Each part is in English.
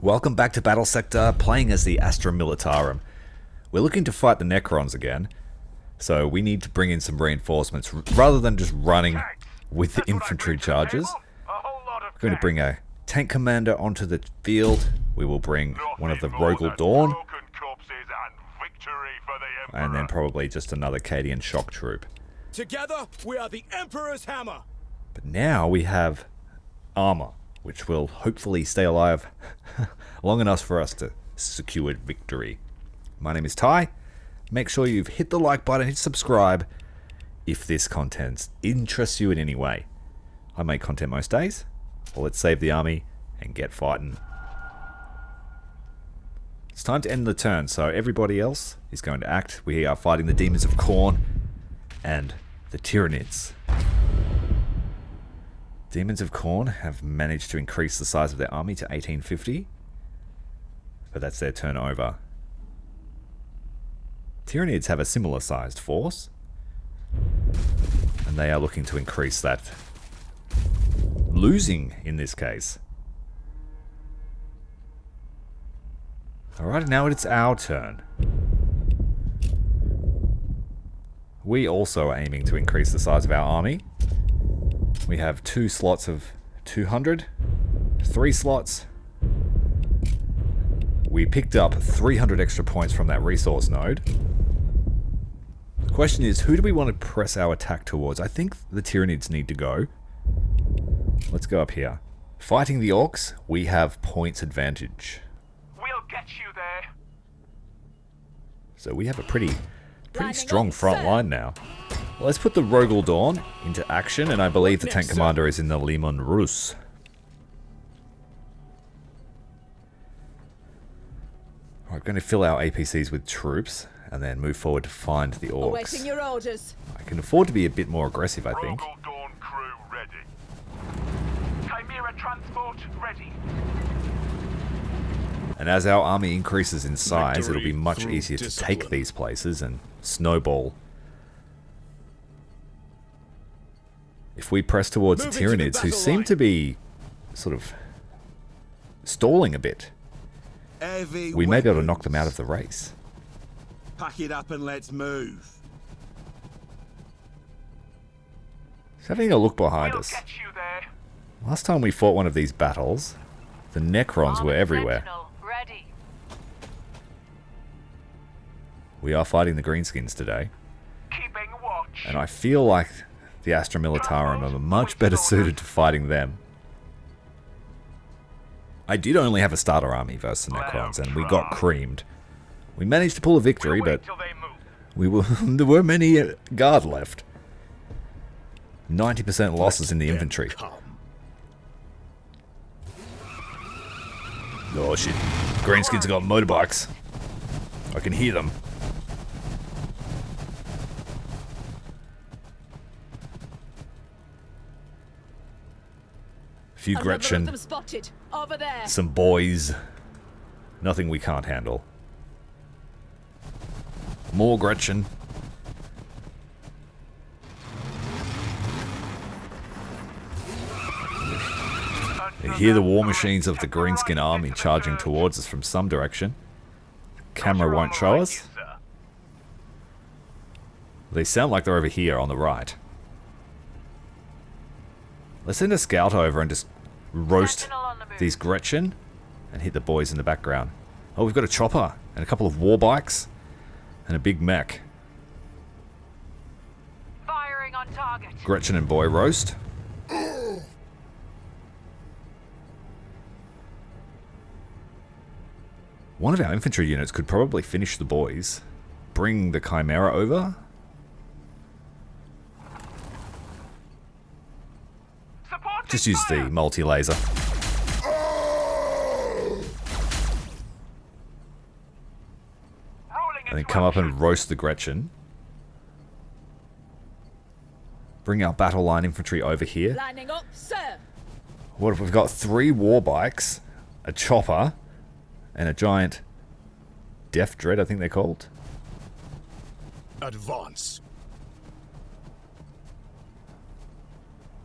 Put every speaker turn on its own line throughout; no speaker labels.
Welcome back to Battlesector, playing as the Astra Militarum. We're looking to fight the Necrons again, so we need to bring in some reinforcements rather than just running with the infantry charges. We're going to bring a tank commander onto the field. We will bring one of the Rogel Dawn, and then probably just another Cadian shock troop.
Together, we are the Emperor's hammer.
But now we have armor, which will hopefully stay alive long enough for us to secure victory. My name is Ty. Make sure you've hit the like button, hit subscribe if this content interests you in any way. I make content most days. Well, let's save the army and get fighting. It's time to end the turn, so everybody else is going to act. We are fighting the Demons of Khorne and the Tyranids. Demons of Khorne have managed to increase the size of their army to 1850, but that's their turnover. Tyranids have a similar sized force, and they are looking to increase that, losing in this case. Alright, now it's our turn. We also are aiming to increase the size of our army. We have 2 slots of 200, 3 slots. We picked up 300 extra points from that resource node. The question is, who do we want to press our attack towards? I think the Tyranids need to go. Let's go up here. Fighting the Orcs, we have points advantage.
We'll get you there.
So we have a pretty strong front line now. Well, let's put the Rogel Dawn into action, and I believe the tank commander is in the Limon Rus. We're going to fill our APCs with troops, and then move forward to find the Orcs.
Awaiting your orders.
I can afford to be a bit more aggressive, I think.
Rogel Dawn crew ready. Chimera transport ready.
And as our army increases in size, it'll be much easier to take these places and snowball. If we press towards the Tyranids, who seem to be sort of stalling a bit, we may be able to knock them out of the race.
Pack it up and let's move.
Just having a look behind
We'll
us.
get you there.
Last time we fought one of these battles, the Necrons were everywhere.
Ready.
We are fighting the Greenskins today,
Keeping watch.
and I feel like the Astra Militarum are much better suited to fighting them. I did only have a starter army versus the Necrons, and we got creamed. We managed to pull a victory, but there were many guard left. 90% losses in the infantry. Oh shit. Greenskins have got motorbikes. I can hear them. Few Gretchen.
Them spotted. Over there.
Some boys. Nothing we can't handle. More Gretchen. You hear the war machines of the Greenskin army charging towards us from some direction. Camera won't show us. They sound like they're over here on the right. Let's send a scout over and just roast these Gretchen and hit the boys in the background. Oh, we've got a chopper and a couple of war bikes and a big mech.
Firing on target.
Gretchen and boy roast. One of our infantry units could probably finish the boys. Bring the Chimera over. Just use the multi-laser. And then come up and roast the Gretchen. Bring our battle line infantry over here.
Lining up, sir.
What if we've got 3 war bikes, a chopper, and a giant Death Dread, I think they're called.
Advance.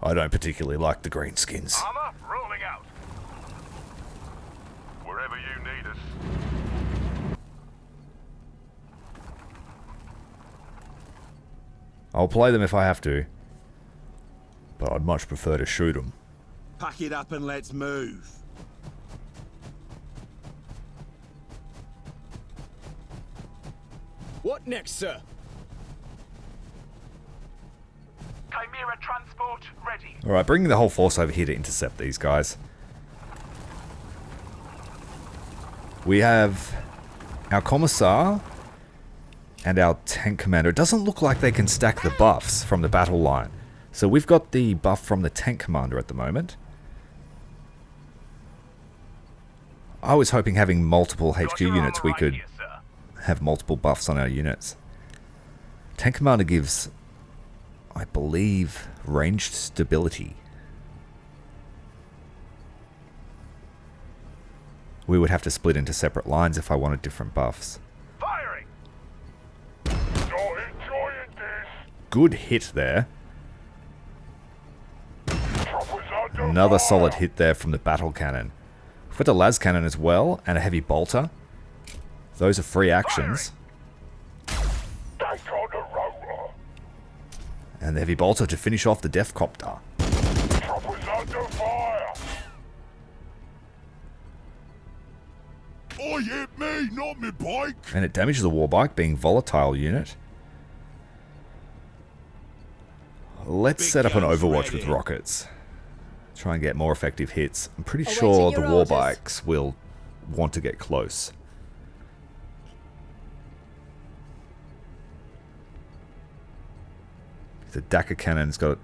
I don't particularly like the Greenskins.
Armor rolling out. Wherever
I'll play them if I have to. But I'd much prefer to shoot them.
Pack it up and let's move.
What next, sir?
Chimera transport ready.
Alright, bring the whole force over here to intercept these guys. We have our Commissar and our tank commander. It doesn't look like they can stack the buffs from the battle line. So we've got the buff from the tank commander at the moment. I was hoping having multiple HQ units we could have multiple buffs on our units. Tank commander gives, I believe, ranged stability. We would have to split into separate lines if I wanted different buffs.
Firing. You're enjoying this.
Good hit there.
Choppers under
Another
fire.
solid hit there from the battle cannon. We've got the las cannon as well, and a heavy bolter. Those are free actions.
Take on the rotor.
And the heavy bolter to finish off the death copter.
Choppers under fire.
Oh, hit me, not me bike.
And it damages the warbike, being volatile unit. Let's
Big
set up an
guns
overwatch with
ready.
rockets. Try and get more effective hits. I'm pretty
Awaiting
sure the
your orders.
warbikes will want to get close. The Daka cannon's got,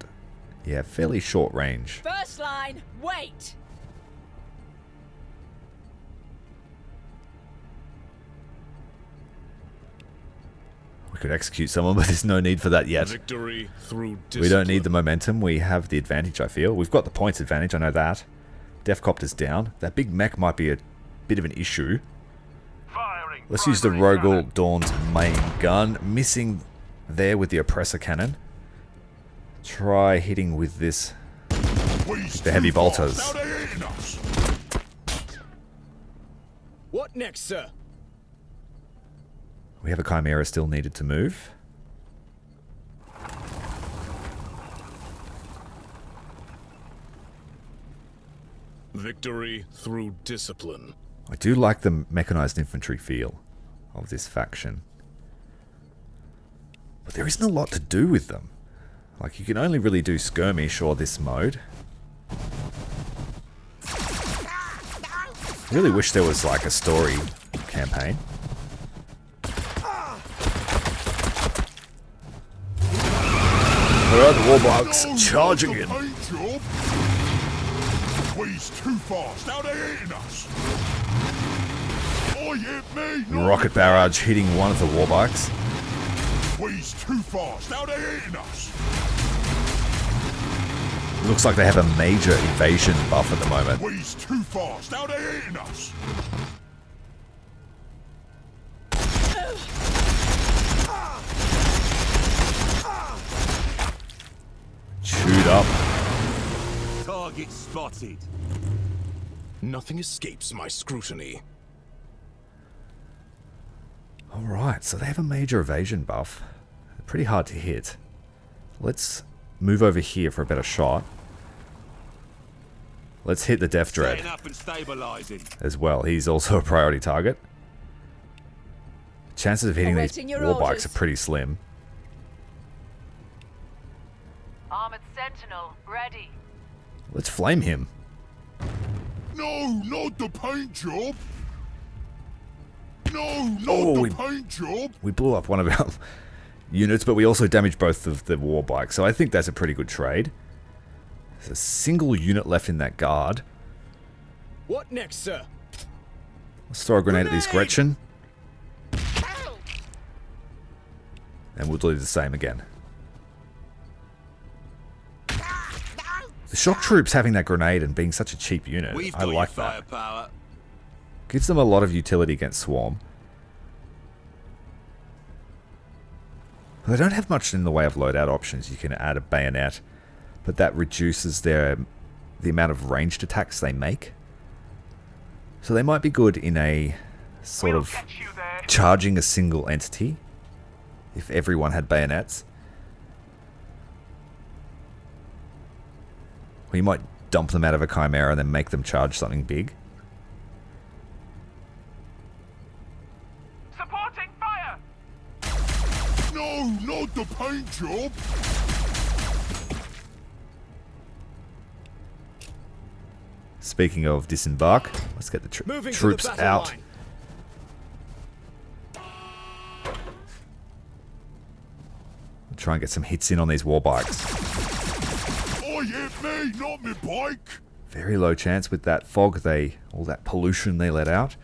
yeah, fairly short range.
First line, wait!
We could execute someone, but there's no need for that yet.
Victory through discipline.
We don't need the momentum. We have the advantage, I feel. We've got the points advantage, I know that. Defcopter's down. That big mech might be a bit of an issue.
Firing.
Let's use the
primary
Rogel
cannon.
Dawn's main gun. Missing there with the Oppressor Cannon. Try hitting with this. The heavy bolters.
Now they're hitting us.
What next, sir?
We have a Chimera still needed to move.
Victory through discipline.
I do like the mechanized infantry feel of this faction. But there isn't a lot to do with them. Like, you can only really do skirmish or this mode. Really wish there was like a story campaign. Alright, the Warbucks charging in.
Paint job. Squeeze too fast. Now they're hitting us. Oh, hit me. not
Rocket
me
barrage hitting one of the Warbikes.
bike. Squeeze too fast. Now they're hitting us.
Looks like they have a major invasion buff at the moment.
Squeeze too fast. Now they're hitting us.
Chewed up.
Target spotted.
Nothing escapes my scrutiny.
Alright, so they have a major evasion buff. Pretty hard to hit. Let's move over here for a better shot. Let's hit the Death Dread
Setting up and stabilizing.
as well. He's also a priority target. Chances of hitting these
Awaiting your
Warbikes
orders.
are pretty slim.
Armored Sentinel, ready.
Let's flame him.
No, not the paint job. No, not
Oh,
the paint job.
We blew up one of our units, but we also damaged both of the Warbikes, so I think that's a pretty good trade. There's a single unit left in that guard.
What next, sir?
Let's throw a grenade at this Gretchen. And we'll do the same again. The shock troops having that grenade and being such a cheap unit,
We've
I
got
like
your
that.
firepower.
Gives them a lot of utility against Swarm. They don't have much in the way of loadout options. You can add a bayonet, but that reduces the amount of ranged attacks they make. So they might be good in a sort
We'll
of
get you there.
charging a single entity if everyone had bayonets. Or you might dump them out of a Chimera and then make them charge something big.
Supporting fire!
No, not the paint job.
Speaking of disembark, let's get the
Moving to
troops
the battle
out.
line.
Try and get some hits in on these war bikes.
Oh, hit me, not me bike.
Very low chance with that fog all that pollution they let out.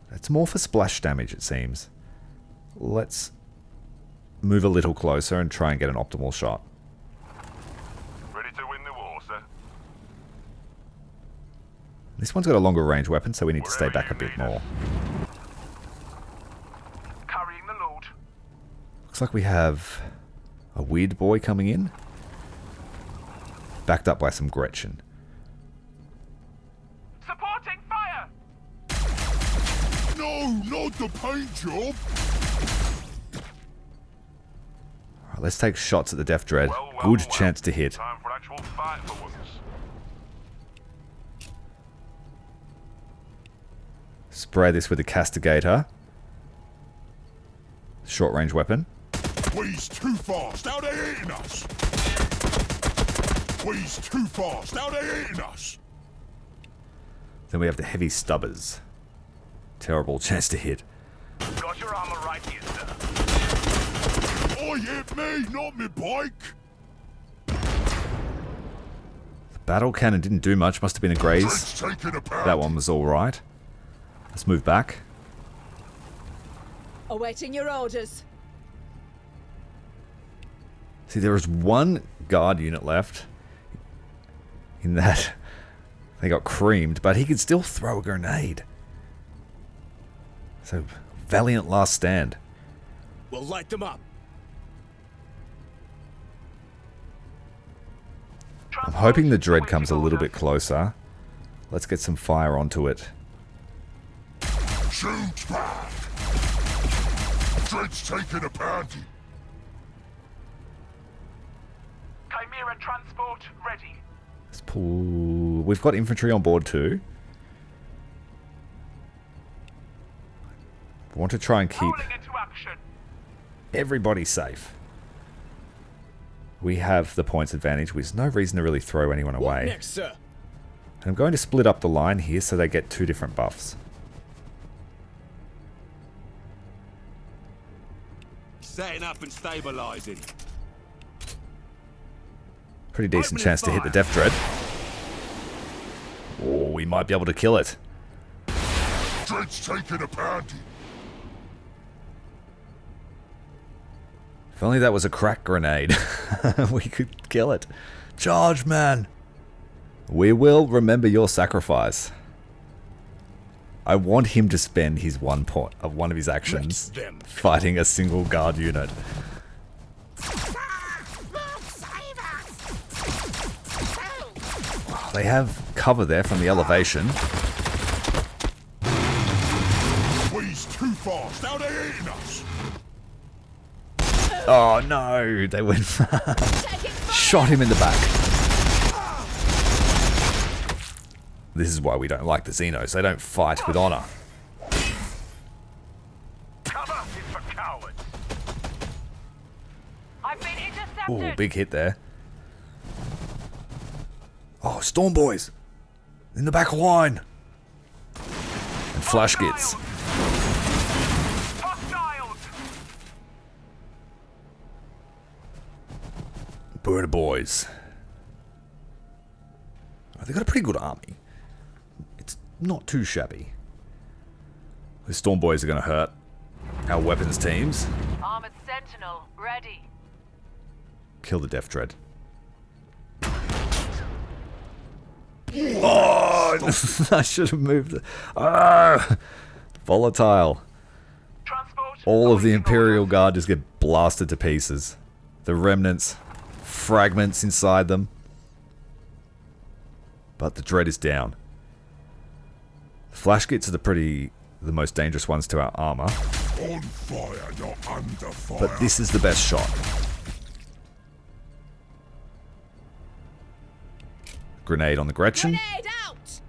That's more for splash damage, it seems. Let's move a little closer and try and get an optimal shot.
Ready to win the war, sir.
This one's got a longer range weapon, so we need to stay back a bit more.
Carrying the load.
Looks like we have a weird boy coming in. Backed up by some Gretchen.
Supporting fire!
No, not the paint job.
Alright, let's take shots at the Death Dread. Good chance to hit.
Time for actual fight for once.
Spray this with a Castigator. Short range weapon.
We's too fast, out of hitting us. We's too fast, out of hitting us.
Then we have the heavy stubbers. Terrible chance to hit.
Got your armor right here, sir.
Oh, hit me, not me bike.
The battle cannon didn't do much. Must have been a graze.
It's taking a pound.
That one was alright. Let's move back.
Awaiting your orders.
See, there is one guard unit left. In that they got creamed, but he could still throw a grenade. So, valiant last stand.
We'll light them up.
I'm hoping the Dread comes a little bit closer. Let's get some fire onto it.
Shoot back. Dread's taking a pounding.
Chimera transport ready.
Let's pull... We've got infantry on board too. We want to try and keep
Rolling into action.
everybody safe. We have the points advantage. There's no reason to really throw anyone
What
away.
next, sir?
I'm going to split up the line here so they get two different buffs.
Setting up and stabilizing.
Pretty decent
Opening
chance to hit the
fire.
Death Dread. Oh, we might be able to kill it.
Dread's taking a pounding.
If only that was a crack grenade. We could kill it. Charge, man! We will remember your sacrifice. I want him to spend his one of his actions
Them.
fighting a single guard unit. They have cover there from the elevation.
We's too fast, out of hitting us.
Oh no, they went shot him in the back. This is why we don't like the Xenos. They don't fight with honor.
Cover is for cowards.
I've been intercepted.
Ooh, big hit there. Oh, Storm Boys! In the back line! And Flash Gits.
Hostiles.
Burner Boys. Oh, they've got a pretty good army. It's not too shabby. The Storm Boys are going to hurt our weapons teams.
Armored Sentinel ready.
Kill the Death Dread. Oh! I should have moved it. Ah! Volatile.
Transport.
All of the
awaiting
Imperial
orders.
Guard just get blasted to pieces. The remnants, fragments inside them. But the Dread is down. Flash Gits are the most dangerous ones to our armor.
On fire, not under fire.
But this is the best shot. Grenade on the Gretchen.
Grenade out!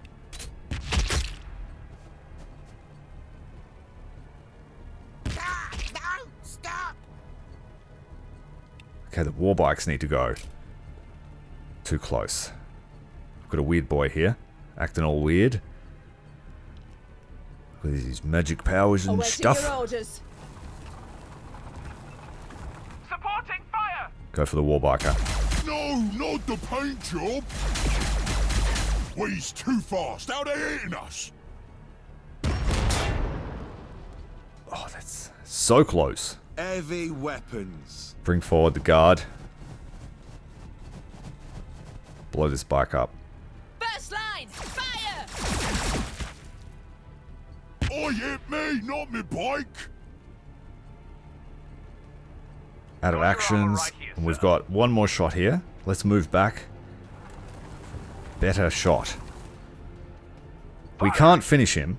No, stop!
Okay, the war bikes need to go. Too close. I've got a weird boy here, acting all weird. With his magic powers and
Awaiting
stuff.
your orders.
Supporting fire!
Go for the war biker.
No, not the paint job. He's too fast. How they hitting us?
Oh, that's so close.
Heavy weapons.
Bring forward the guard. Blow this bike up.
First line, fire!
Oh, hit me, not me bike.
Out of actions. And we've got one more shot here. Let's move back. Better shot. We can't finish him,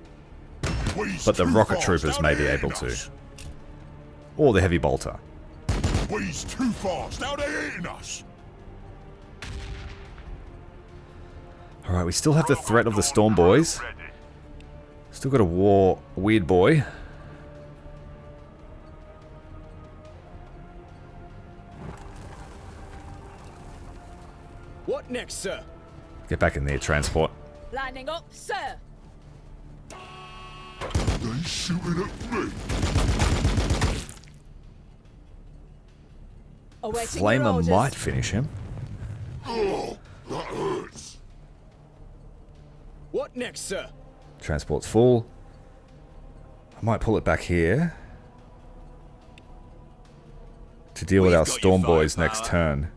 He's
but the
too
rocket
fast.
troopers
How
may
they
be able
hitting
to.
us?
Or the heavy bolter.
He's too fast. How they hitting us?
Alright, we still have the threat of the Storm Boys.
Ready.
Still got a weird boy.
What next, sir?
Get back in there, transport.
Lining up, sir.
They shooting at me.
Awaiting your
Flamer
orders.
might finish him.
Oh, that hurts.
What next, sir?
Transport's full. I might pull it back here. To deal with
We've
our
got your
Storm Boys next
firepower.
turn.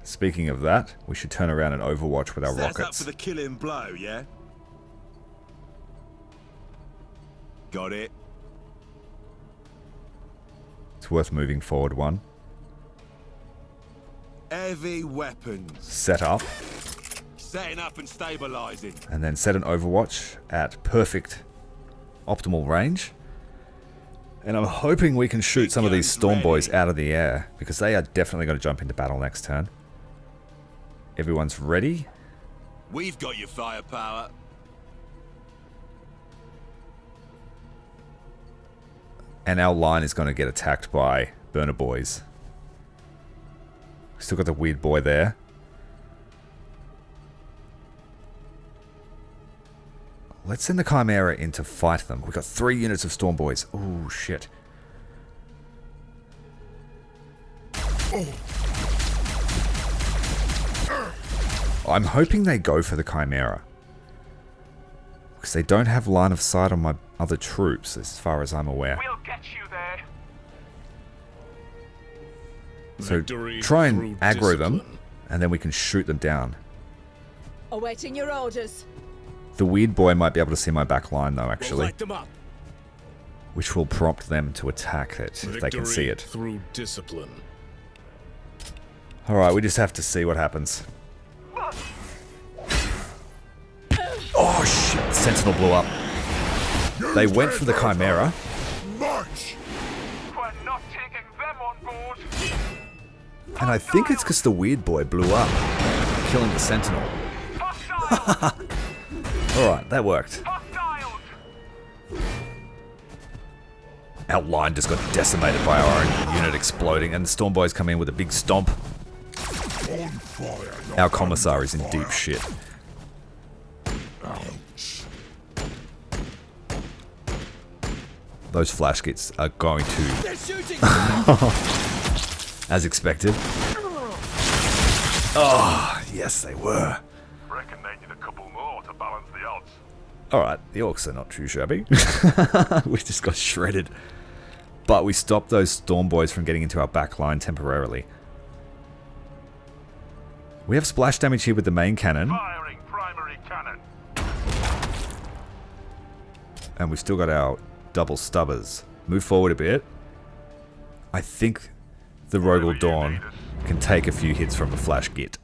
Speaking of that, we should turn around and overwatch with our
Set up
rockets.
for the killing blow, yeah? Got it.
It's worth moving forward one.
Heavy weapons.
Set up.
Setting up and stabilizing.
And then set an overwatch at perfect optimal range. And I'm hoping we can shoot some of these Storm Boys out of the air, because they are definitely going to jump into battle next turn. Everyone's ready.
We've got your firepower.
And our line is going to get attacked by Burner Boys. Still got the weird boy there. Let's send the Chimera in to fight them. We've got 3 units of Storm Boys. Oh, shit. I'm hoping they go for the Chimera. Because they don't have line of sight on my other troops, as far as I'm aware.
We'll get you there.
So
Victory
try
through
and aggro them,
discipline.
and then we can shoot them down.
Awaiting your orders.
The weird boy might be able to see my back line, though,
We'll
actually.
light them up.
Which will prompt them to attack it, if they can see it.
Through discipline.
Alright, we just have to see what happens. Oh shit, the Sentinel blew up. They went for the Chimera.
March!
We're not taking them on board.
And I think it's because the weird boy blew up, killing the Sentinel.
Hostiles!
Alright, that worked.
Hostiles!
Our line just got decimated by our own unit exploding, and the Storm Boys come in with a big stomp.
On fire, not
Our commissar is in
under
deep
fire.
shit.
Ouch.
Those flash kits are going to,
They're shooting!
as expected. Oh, yes they were.
Reckon they need a couple more to balance the odds.
Alright, the orcs are not too shabby. We just got shredded. But we stopped those Storm Boys from getting into our back line temporarily. We have splash damage here with the main cannon,
Firing primary cannon.
and we've still got our double stubbers. Move forward a bit. I think the Rogal Dawn can take a few hits from a flash git.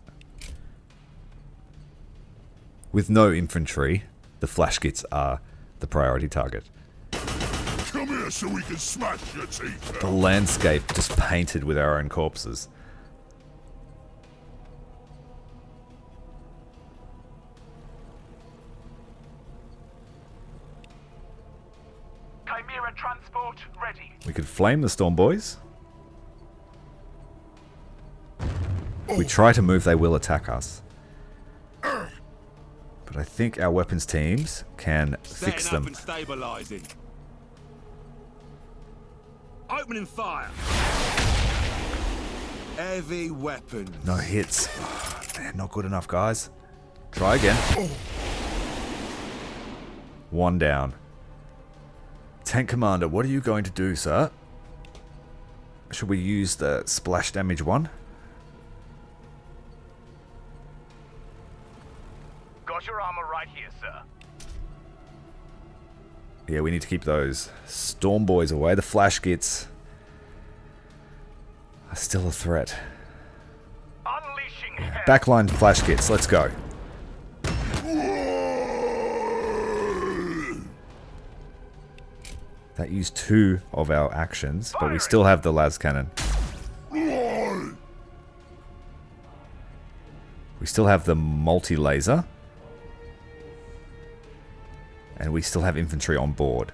With no infantry, the flash gits are the priority target.
Come here! here so we can smash your teeth
The
out.
landscape just painted with our own corpses.
Chimera transport ready.
We could flame the Storm Boys. If we try to move, they will attack us. But I think our weapons teams can fix
Setting up
them.
and stabilizing. Opening fire. Heavy weapons.
No hits. Oh, man, not good enough, guys. Try again. One down. Tank Commander, what are you going to do, sir? Should we use the splash damage one?
Got your armor right here, sir.
Yeah, we need to keep those Storm Boys away. The Flash Gits are still a threat.
Unleashing hell.
Backline Flash Gits, let's go. That used 2 of our actions, but we still have the las cannon. We still have the multi-laser. And we still have infantry on board.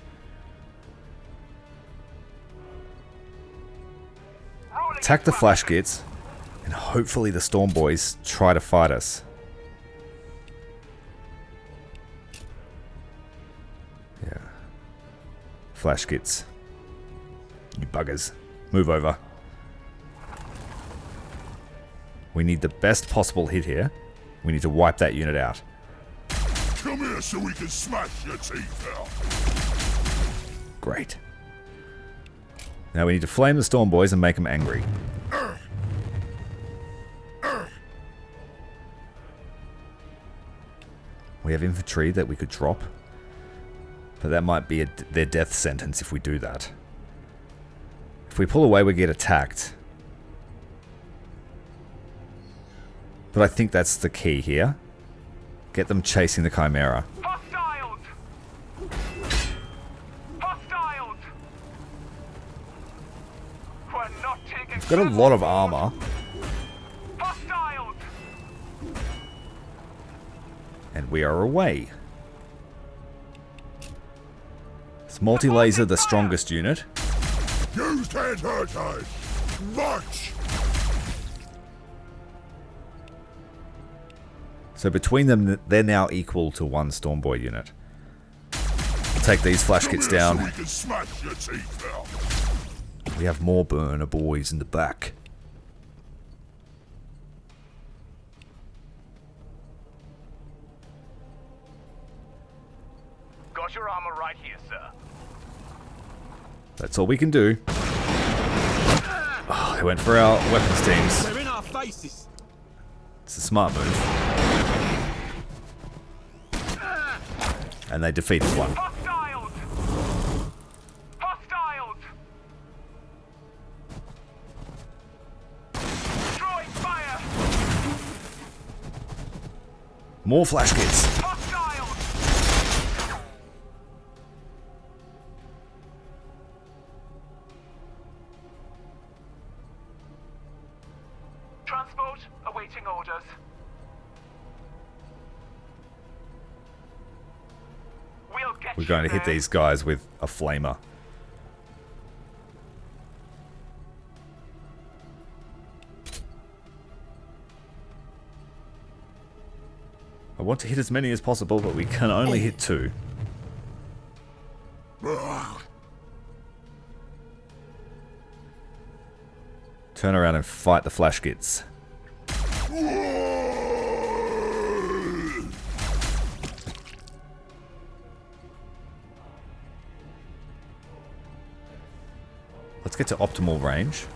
Attack the Flash Gits, and hopefully the Storm Boys try to fight us. Yeah. Flash Gits. You buggers. Move over. We need the best possible hit here. We need to wipe that unit out.
Come here so we can smash your teeth out.
Great. Now we need to flame the Storm Boys and make them angry. We have infantry that we could drop. But that might be their death sentence if we do that. If we pull away, we get attacked. But I think that's the key here. Get them chasing the Chimera.
Hostiles! Hostiles! We're not taking.
We've got a lot of armor.
Hostiles!
And we are away. It's multi-laser the strongest unit.
Use can't hurt us. March!
So between them, they're now equal to 1 Storm Boy unit. Take these Flash Kits
Come here so
down.
we can smash your teeth out.
We have more burner boys in the back.
Got your armor right here, sir.
That's all we can do. Oh, they went for our weapons teams.
They're in our faces.
It's a smart move. And they defeated one.
Hostiles! Hostiles! Destroy fire!
More Flash Kits.
Hostiles! Transport awaiting orders. We'll get
We're going to
you
hit
there.
these guys with a flamer. I want to hit as many as possible, but we can only hit 2. Turn around and fight the Flash Kits. Let's get to optimal range.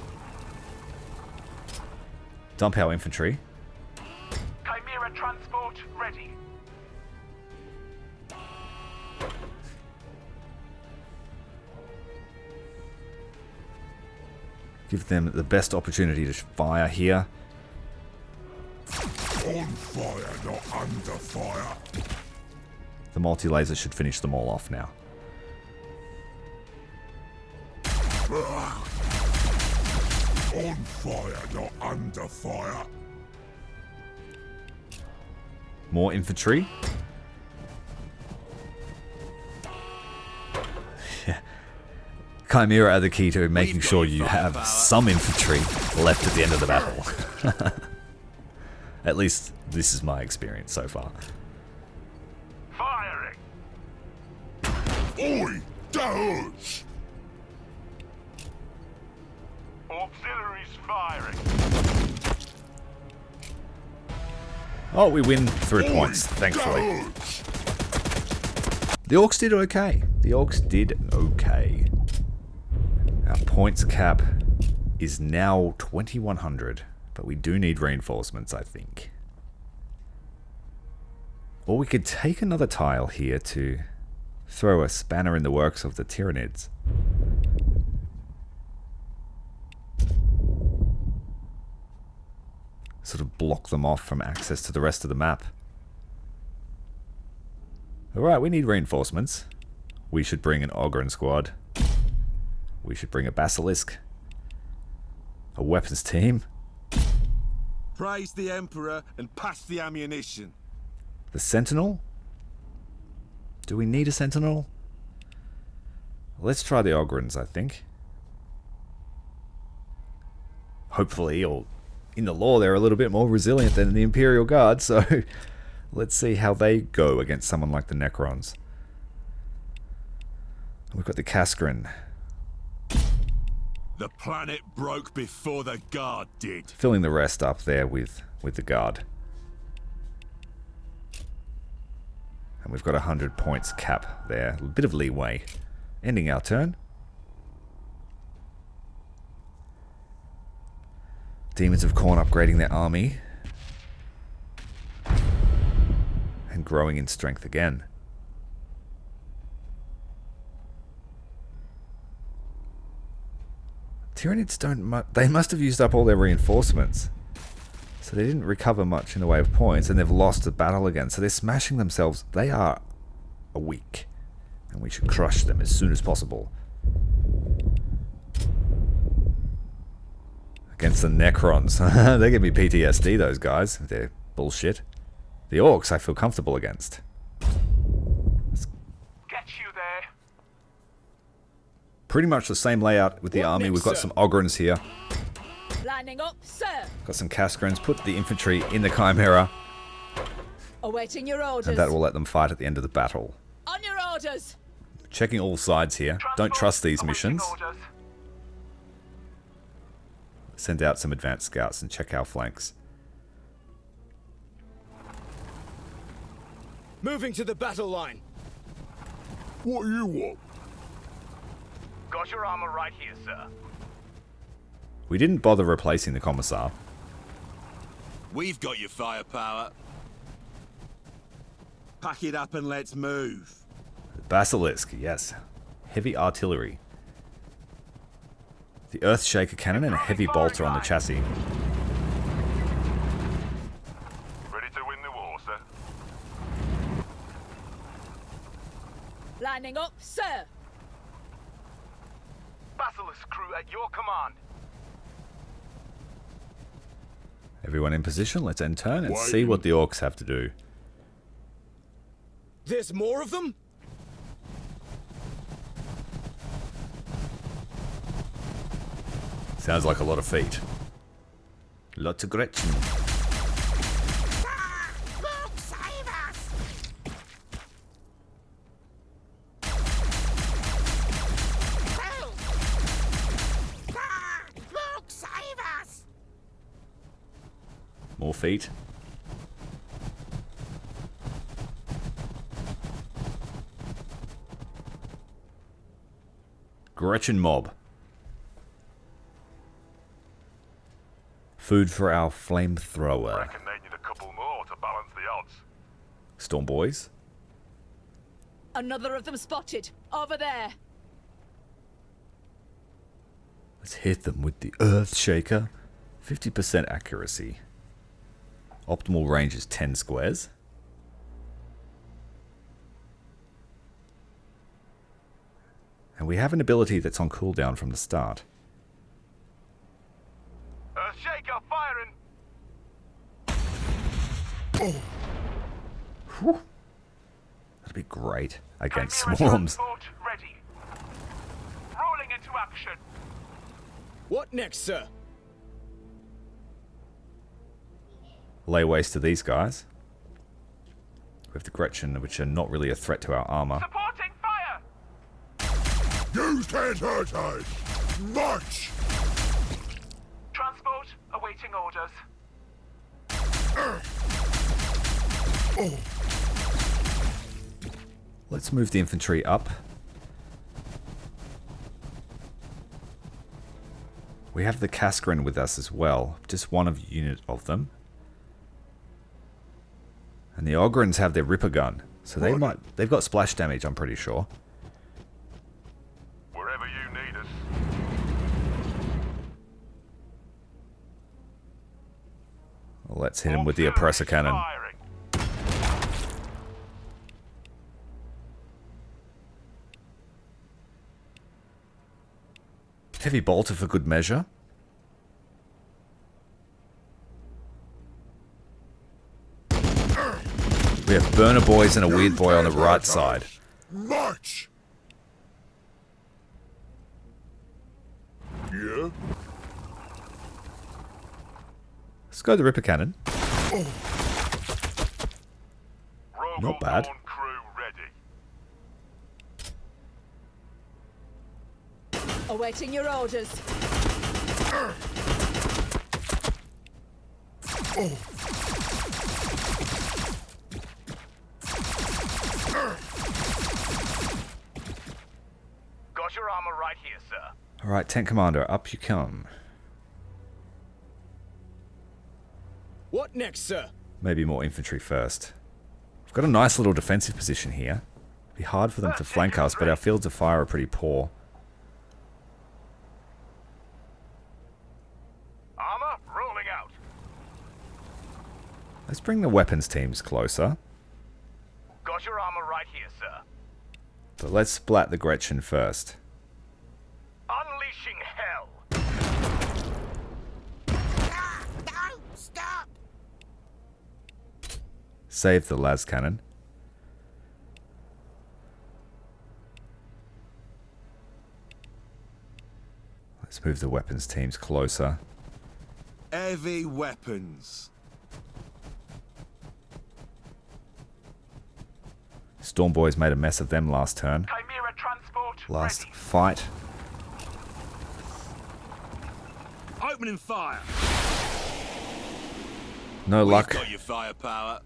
Dump our infantry.
Chimera transport ready.
Give them the best opportunity to fire here.
On fire, not under fire.
The multi-laser should finish them all off now.
On fire, not under fire.
More infantry. Yeah. Chimera are the key to making sure you have some infantry left at the end of the battle. At least this is my experience so far.
Firing!
Oi, doors!
Auxiliaries firing!
Oh, we win 3 points, thankfully.
Doors!
The Orcs did okay. The Orcs did okay. Our points cap is now 2100, but we do need reinforcements, I think. Or we could take another tile here to throw a spanner in the works of the Tyranids. Sort of block them off from access to the rest of the map. Alright, we need reinforcements. We should bring an Ogryn squad. We should bring a Basilisk. A weapons team.
Praise the Emperor and pass the ammunition.
The Sentinel? Do we need a Sentinel? Let's try the Ogryns, I think. Hopefully, or in the lore, they're a little bit more resilient than the Imperial Guard, so let's see how they go against someone like the Necrons. We've got the Cascarin.
The planet broke before the Guard did.
Filling the rest up there with the Guard. And we've got 100 points cap there. A bit of leeway. Ending our turn. Demons of Khorne upgrading their army. And growing in strength again. Tyranids don't... They must have used up all their reinforcements. So they didn't recover much in the way of points, and they've lost the battle again. So they're smashing themselves. They are weak. And we should crush them as soon as possible. Against the Necrons. They give me PTSD, those guys. They're bullshit. The Orcs I feel comfortable against.
Get you there!
Pretty much the same layout with the
What
army.
next,
We've got
sir?
some Ogryns here.
Lining up, sir.
Got some Cascarins. Put the infantry in the Chimera.
Awaiting your orders.
And that will let them fight at the end of the battle.
On your orders.
Checking all sides here. Don't trust these missions.
Orders.
Send out some advanced scouts and check our flanks.
Moving to the battle line.
What do you want?
Got your armor right here, sir.
We didn't bother replacing the Commissar.
We've got your firepower. Pack it up and let's move.
Basilisk, yes. Heavy artillery. The Earthshaker cannon and a heavy bolter on the chassis.
Ready to win the war, sir.
Lining up, sir.
Basilisk crew at your command.
Everyone in position, let's end turn and see what the Orcs have to do.
There's more of them?
Sounds like a lot of feet. Lots of Gretchen.
Look, save us! Help! Look, save us!
More feet. Gretchen mob. Food for our flamethrower.
Reckon they need a couple more to balance the odds.
Storm boys.
Another of them spotted. Over there.
Let's hit them with the Earthshaker. 50% accuracy. Optimal range is 10 squares. And we have an ability that's on cooldown from the start.
Shaker firing.
Whew. That'd be great against
Chimera
swarms.
transport ready. Rolling into action.
What next, sir?
Lay waste to these guys. We have the Gretchen, which are not really a threat to our armor.
Supporting fire.
You can't hurt us! March!
Transport awaiting orders.
Let's move the infantry up. We have the Kaskrin with us as well. Just one unit of them. And the Ogrins have their Ripper gun. So they've got splash damage, I'm pretty sure.
Wherever you need us.
Well, let's hit him with the oppressor cannon.
Firing.
Heavy bolter for good measure. We have burner boys and a weird boy on the right side.
March! Yeah?
Let's go the Ripper cannon.
Rogue
Not bad.
Dawn crew ready.
Awaiting your orders.
Got your armor right here, sir.
Alright, Tank Commander, up you come.
What next, sir?
Maybe more infantry first. We've got a nice little defensive position here. It'd be hard for them to flank us, but our fields of fire are pretty poor.
Armor rolling out.
Let's bring the weapons teams closer.
Got your armor right here, sir.
But let's splat the Gretchen first.
Unleashing hell.
Ah, no! Stop!
Save the las cannon. Let's move the weapons teams closer.
Heavy weapons.
Storm Boys made a mess of them last turn.
Chimera transport
Last
ready.
fight.
Opening fire.
No luck.
Got your firepower.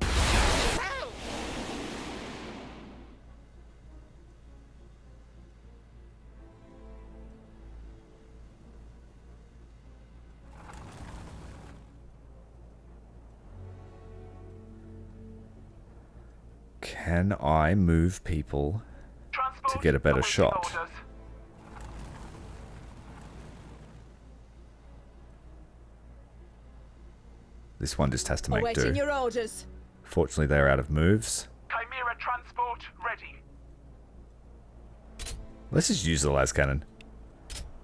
Help!
Can I move people
Transport
to get a better
awaiting
shot?
orders.
This one just has to make
Awaiting
do.
your orders.
Fortunately, they're out of moves.
Chimera transport ready.
Let's just use the las cannon.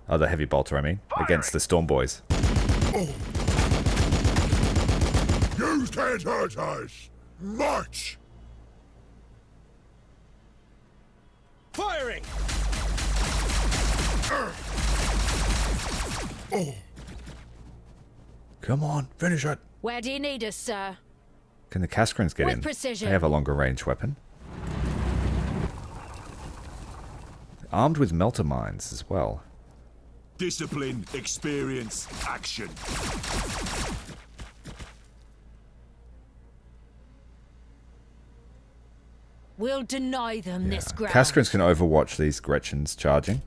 Oh, the heavy bolter, I mean. Against the Storm Boys.
You can't hurt us! March!
Firing!
Come on, finish it.
Where do you need us, sir?
Can the Kaskrins get
With
in?
precision.
They have a longer range weapon. Armed with melter mines as well.
Discipline, experience, action.
We'll deny them this ground.
Kaskrins can overwatch these Gretchens charging.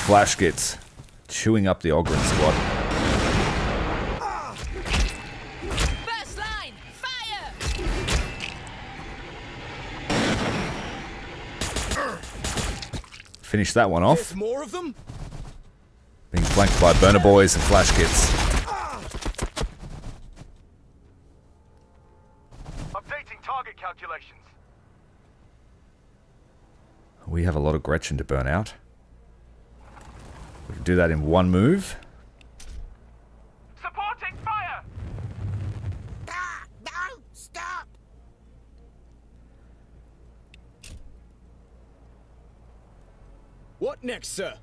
Flash gets chewing up the Ogren squad.
First line, fire!
Finish that one off.
There's more of them?
Being flanked by burner boys and flash kits.
Updating target calculations.
We have a lot of Gretchen to burn out. We can do that in one move.
Supporting fire!
Ah, no! Stop!
What next, sir?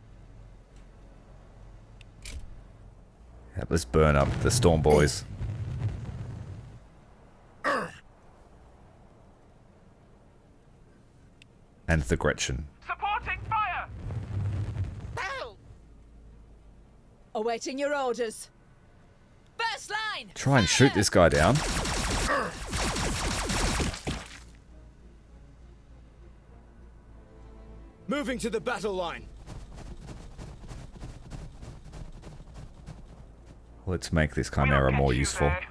Yeah, let's burn up the Storm Boys. And the Gretchen.
Supporting fire!
No!
Awaiting your orders. First line!
Try and shoot this guy down.
Moving to the battle line.
Let's make this
We'll
Chimera
get
more
you
useful.
there.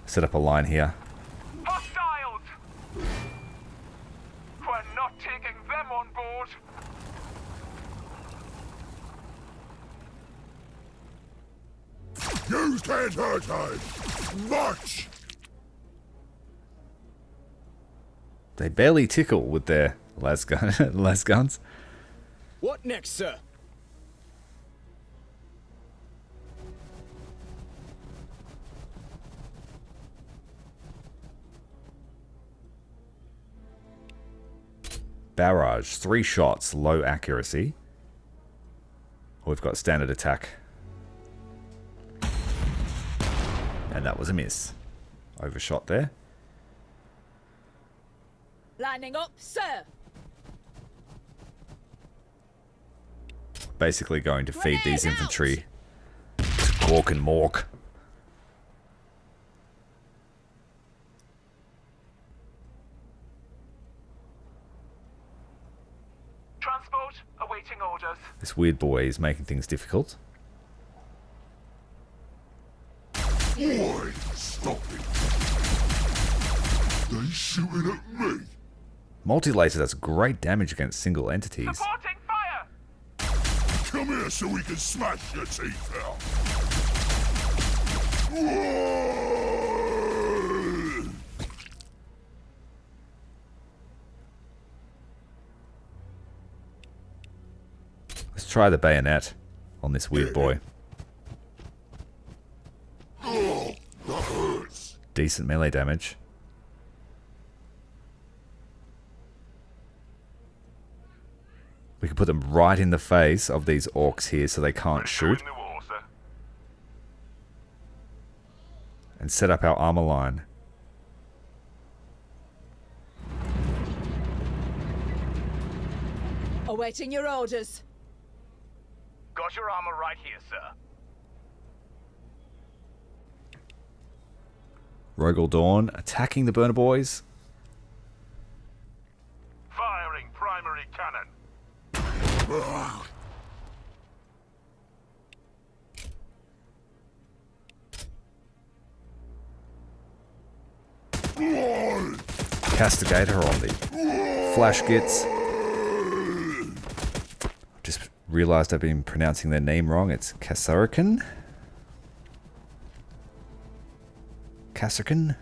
Set up a line here.
Hostiles! We're not taking them on board.
You can't hurt us! March!
They barely tickle with their las guns.
What next, sir?
Barrage, 3 shots, low accuracy. We've got standard attack. And that was a miss. Overshot there.
Lining up, sir.
Basically going to feed these
Grenade out!
infantry to Gork and Mork.
Transport awaiting orders.
This weird boy is making things difficult.
Boy, stop it! They shooting at me!
Multi-laser does great damage against single entities.
Supporting fire!
Come here so we can smash your teeth out! Whoa!
Let's try the bayonet on this weird boy.
Oh, that hurts!
Decent melee damage. We can put them right in the face of these orcs here so they can't shoot.
Join the war, sir.
And set up our armor line.
Awaiting your orders.
Got your armor right here, sir.
Rogel Dawn attacking the burner boys.
Firing primary cannon.
Castigator on the flash gits. Just realized I've been pronouncing their name wrong. It's Kasarakan. Kasarkan.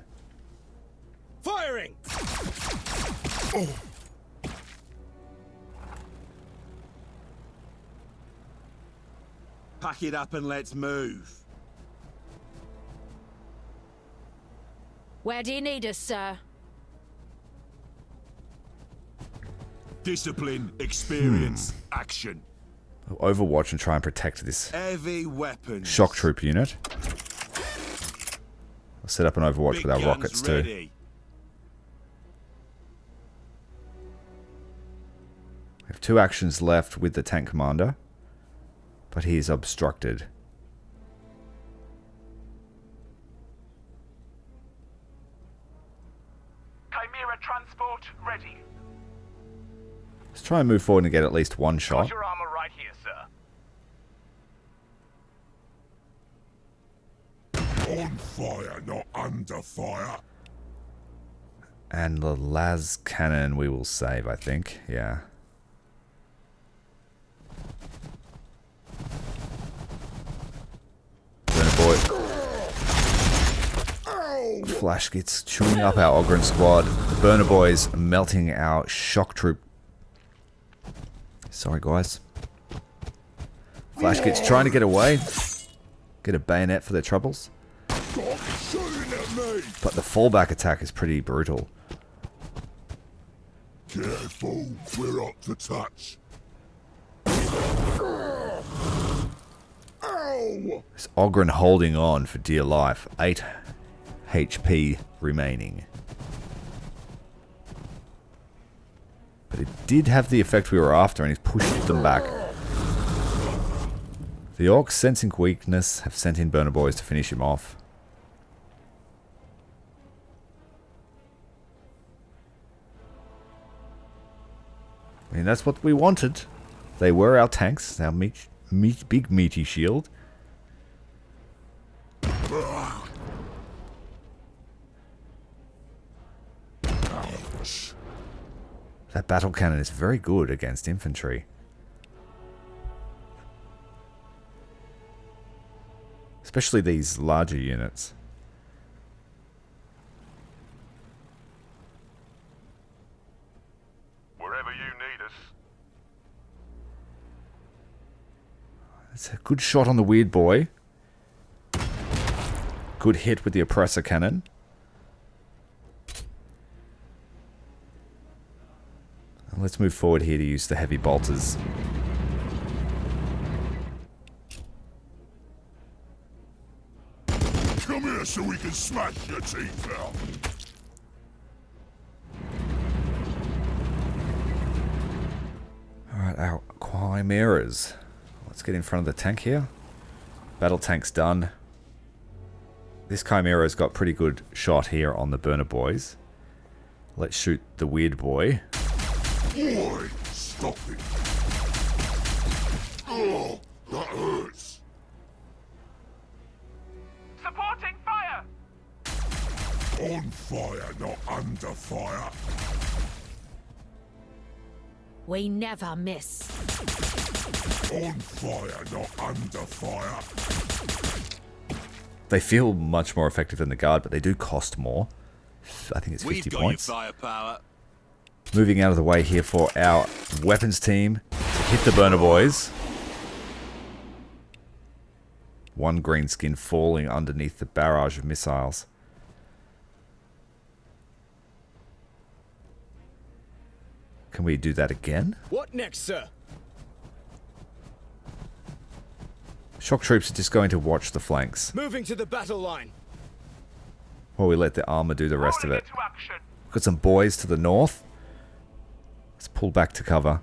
Firing!
Pack it up and let's move.
Where do you need us, sir?
Discipline, experience, action.
Overwatch and try and protect this
Heavy weapons.
shock troop unit. I'll set up an Overwatch
Big
with our
guns
rockets too.
ready.
We have 2 actions left with the tank commander, but he is obstructed.
Chimera transport ready.
Let's try and move forward and get at least 1 shot.
Got your armor right here, sir.
On fire, not under fire!
And the las cannon we will save, I think. Yeah. boy. Flash gets chewing up our Ogryn squad. The burner boys melting our shock troop. Sorry, guys. Flash gets trying to get away. Get a bayonet for their troubles.
Stop shooting at me!
But the fallback attack is pretty brutal.
Careful, we're up to touch. Ow!
This Ogryn holding on for dear life. 8 HP remaining. But it did have the effect we were after, and he's pushed them back. The Orcs, sensing weakness, have sent in burner boys to finish him off. I mean, that's what we wanted. They were our tanks, our big meaty shield.
Ouch.
That battle cannon is very good against infantry. Especially these larger units.
Wherever you need us.
It's a good shot on the weird boy. Good hit with the oppressor cannon. And let's move forward here to use the heavy bolters.
Come here so we can smash your teeth out.
Alright, our Chimeras. Let's get in front of the tank here. Battle tank's done. This Chimera's got pretty good shot here on the burner boys. Let's shoot the weird boy.
Boy, stop it. Oh, that hurts.
Supporting fire!
On fire, not under fire.
We never miss.
On fire, not under fire.
They feel much more effective than the guard, but they do cost more. I think it's 50
We've got
points.
your firepower.
Moving out of the way here for our weapons team to hit the burner boys. One green skin falling underneath the barrage of missiles. Can we do that again?
What next, sir?
Shock troops are just going to watch the flanks
Moving to the battle line.
while we let the armor do the rest of
Rolling
it.
into action.
Got some boys to the north. Let's pull back to cover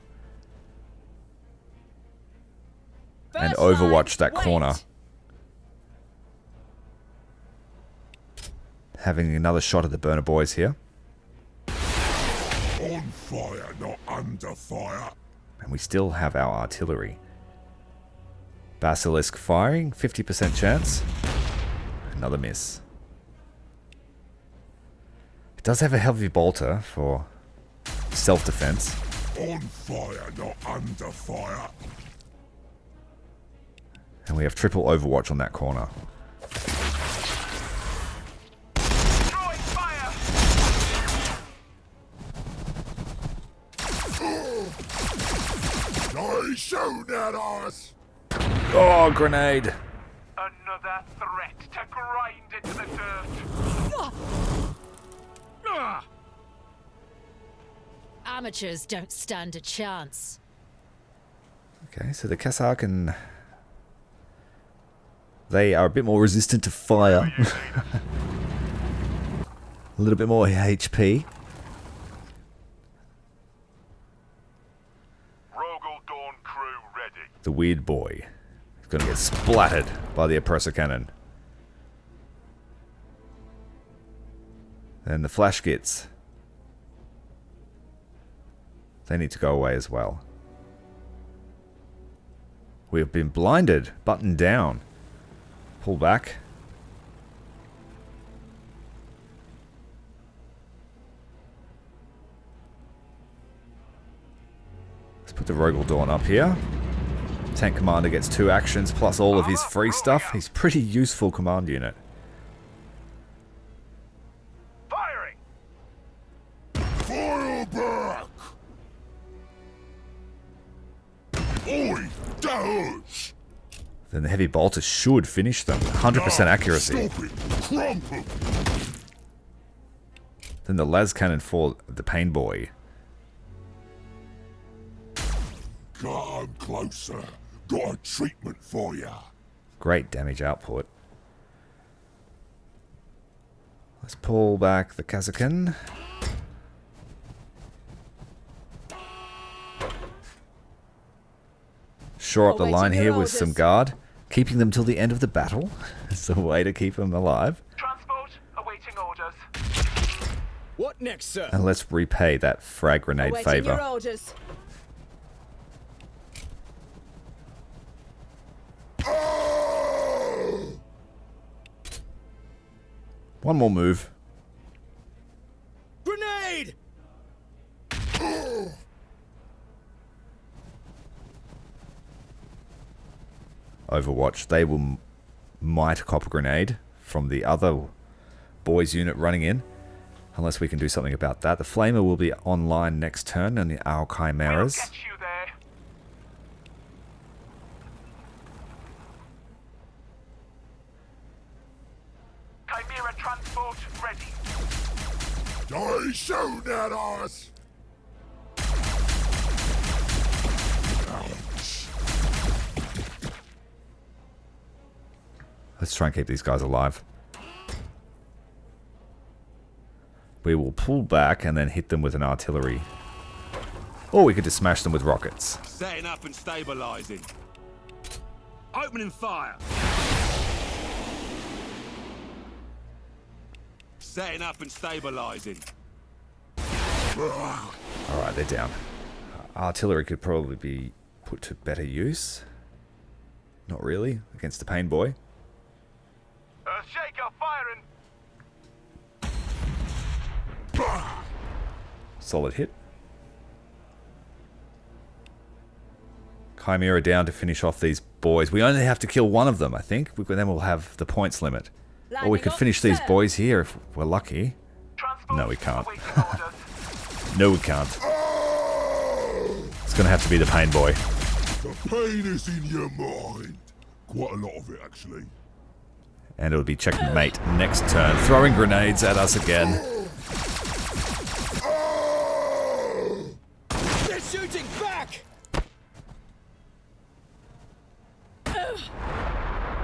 and
First
overwatch
line,
that corner.
wait.
Having another shot at the burner boys here.
On fire, not under fire.
And we still have our artillery. Basilisk firing, 50% chance. Another miss. It does have a heavy bolter for self-defense.
On fire, not under fire.
And we have triple overwatch on that corner.
Drawing fire!
They shoot at us.
Oh, grenade!
Another threat to grind into the dirt. Ah!
Amateurs don't stand a chance.
Okay, so the Kasarkan... They are a bit more resistant to fire. A little bit more HP.
Rogel Dawn crew ready.
The weird boy is going to get splattered by the oppressor cannon. And the flash gets. They need to go away as well. We have been blinded. Button down. Pull back. Let's put the Rogel Dawn up here. Tank commander gets 2 actions plus all of his free stuff. He's a pretty useful command unit.
Firing!
Fire back! Oi, dash!
Then the heavy bolter should finish them. 100% accuracy.
Stop it! Crump 'em!
Then the las cannon for the pain boy.
Come closer. Got a treatment for ya.
Great damage output. Let's pull back the Kazakin. Shore up the line here with some guard. Keeping them till the end of the battle is the way to keep them alive.
Transport awaiting orders.
What next, sir?
And let's repay that frag grenade
Awaiting your
favor.
orders.
One more move.
Grenade!
Overwatch. They will might cop a grenade from the other boys unit running in. Unless we can do something about that. The Flamer will be online next turn and our
We'll
Chimeras.
get you there. Chimera transport ready.
They shoot at us! Ouch.
Let's try and keep these guys alive. We will pull back and then hit them with an artillery. Or we could just smash them with rockets.
Setting up and stabilizing. Opening fire. Setting up and stabilizing.
Alright, they're down. Artillery could probably be put to better use. Not really, against the pain boy.
Shaker firing.
Solid hit. Chimera down to finish off these boys. We only have to kill one of them, I think. Then we'll have the points limit. Or we could finish these boys here if we're lucky.
Transport
No, we can't.
awaiting orders.
No, we can't. It's going to have to be the pain boy.
The pain is in your mind. Quite a lot of it, actually.
And it'll be checkmate next turn. Throwing grenades at us again.
They're shooting back!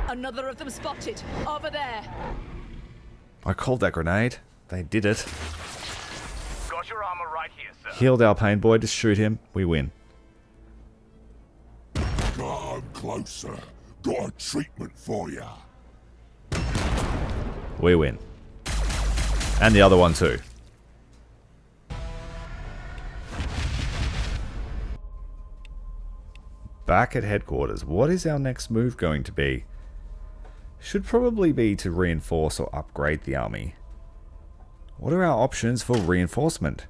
Another of them spotted. Over there.
I called that grenade. They did it.
Got your armor right here, sir.
Healed our pain boy. Just shoot him. We win.
Come closer. Got a treatment for ya.
We win. And the other one too. Back at headquarters. What is our next move going to be? Should probably be to reinforce or upgrade the army. What are our options for reinforcement?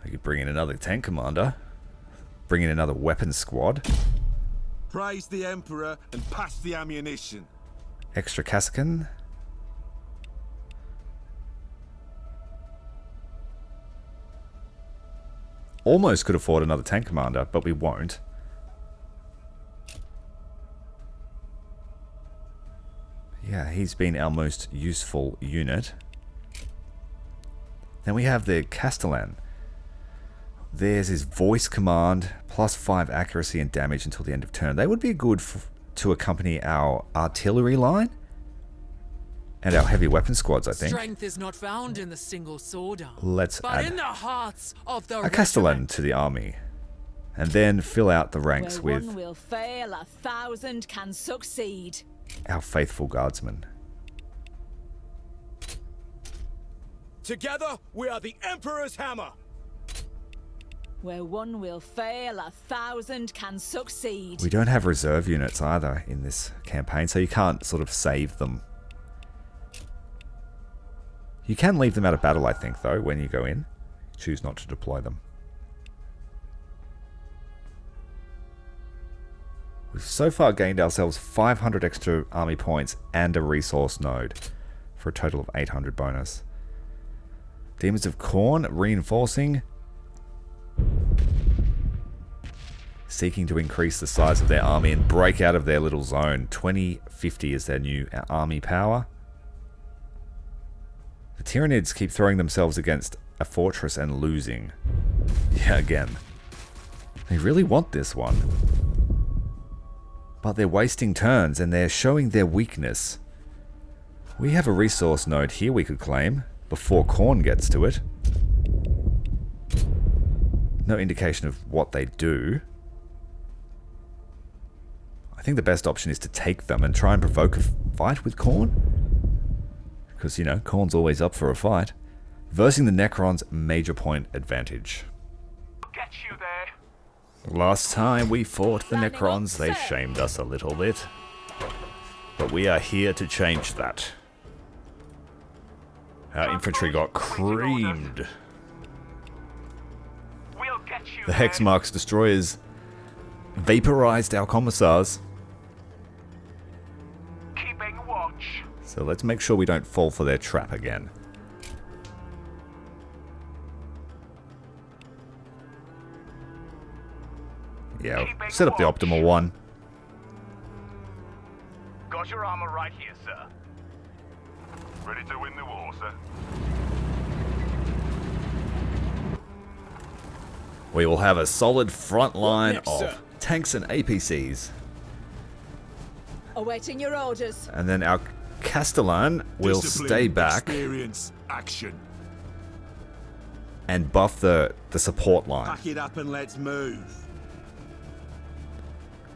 I could bring in another tank commander. Bring in another weapons squad.
Praise the Emperor and pass the ammunition.
Extra Kazakin. Almost could afford another tank commander, but we won't. Yeah, he's been our most useful unit. Then we have the Castellan. There's his voice command, +5 accuracy and damage until the end of turn. They would be good to accompany our artillery line and our heavy weapon squads, I think.
Strength is not found in the single sword arm,
Let's
but in
add
the hearts of the
a Castellan
regiment.
to the army. And then fill out the ranks
Where
with
one will fail, 1,000 can succeed.
our faithful guardsmen.
Together, we are the Emperor's hammer.
Where one will fail, 1,000 can succeed.
We don't have reserve units either in this campaign, so you can't sort of save them. You can leave them out of battle, I think, though, when you go in. Choose not to deploy them. We've so far gained ourselves 500 extra army points and a resource node for a total of 800 bonus. Demons of Khorne reinforcing. Seeking to increase the size of their army and break out of their little zone. 2050 is their new army power. The Tyranids keep throwing themselves against a fortress and losing. Yeah, again. They really want this one. But they're wasting turns and they're showing their weakness. We have a resource node here we could claim before Khorne gets to it. No indication of what they do. I think the best option is to take them and try and provoke a fight with Khorne. Because, you know, Khorne's always up for a fight. Versing the Necrons, major point advantage.
Get you there.
Last time we fought the Necrons, they shamed us a little bit. But we are here to change that. Our infantry got creamed.
We'll get you
The
there.
Hexmark's destroyers vaporized our commissars.
Keeping watch.
So let's make sure we don't fall for their trap again. Yeah, set up the optimal one.
Got your armor right here, sir.
Ready to win the war, sir?
We will have a solid front line
next,
of
sir?
tanks and APCs.
Awaiting your orders.
And then our Castellan will
Discipline,
stay back
Experience, action.
and buff the support line.
Pack it up and let's move.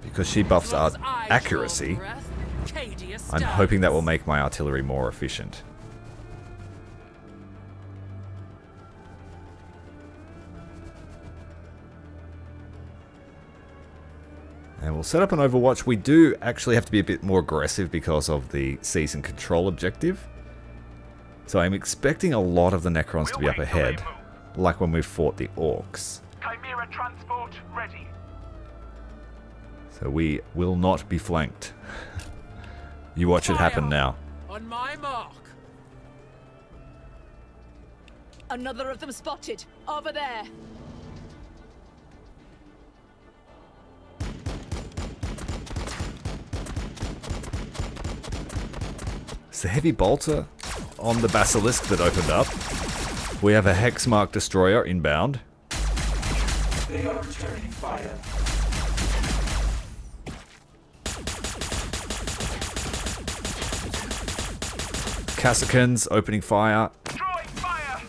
Because she buffs our
As I draw
accuracy,
breath, Cadia
I'm
stands.
hoping that will make my artillery more efficient. And we'll set up an Overwatch. We do actually have to be a bit more aggressive because of the season control objective. So I'm expecting a lot of the Necrons to be up ahead, like when we fought the Orcs.
Chimera transport ready.
So we will not be flanked. You watch it happen
Fire.
now.
On my mark.
Another of them spotted. Over there.
It's the heavy bolter on the Basilisk that opened up. We have a Hexmark destroyer inbound.
They are returning fire.
Cassicans opening fire.
Drawing fire.